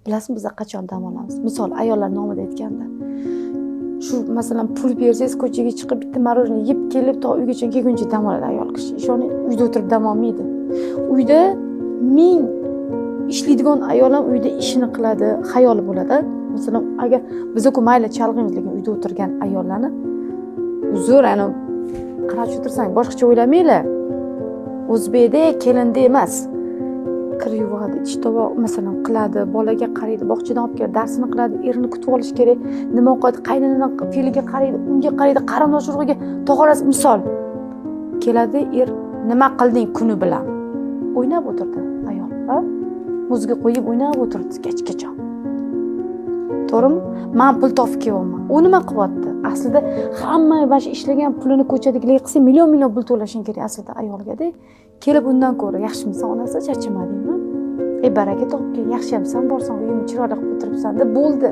Bilasizmi biz qachon dam olamiz? Misol ayollar nomida aytganda. Shu masalan pul bersangiz ko'chaga chiqib bitta marojniy yeb kelib to uygacha kelguncha dam oladi ayol kishi. Ishoning, uyda o'tirib dam olmaydi. Uyda ming ishlaydigan ayol ham uyda ishini qiladi, xayoli bo'ladi. Masalan, agar biz-ku mayli chalg'imiz, lekin uyda o'tirgan ayollarni uzr, ana qarab o'tirsang boshqacha o'ylamanglar. O'zbekda kelindi emas. Kir yuvadi, ish tovoq masalan qiladi, bolaga qaraydi, bog'chadan olib keladi, darsini qiladi, erini kutib olish kerak, nima o'qiydi, qayninaning fe'liga qaraydi, unga qaraydi, qarindosh urug'iga, tog'orasi misol. Keladi, nima qilding kuni bilan? O'ynab o'tirdi ayol, ha? O'ziga qo'yib o'ynab o'tirdi kechgacha. To'g'rimi? Men pul topib kelyapman. U nima qilyapti? Aslida hamma mana shu ishlagan pulini ko'chadagiga qilsa million pul to'lashing kerak aslida ayolga-da. Kelib undan ko'ra yaxshimisan onasi, charchamadingmi? Baraka topgin, yaxshi hamsan, borsang uyimni chiroyli qilib o'tiribsan deb bo'ldi.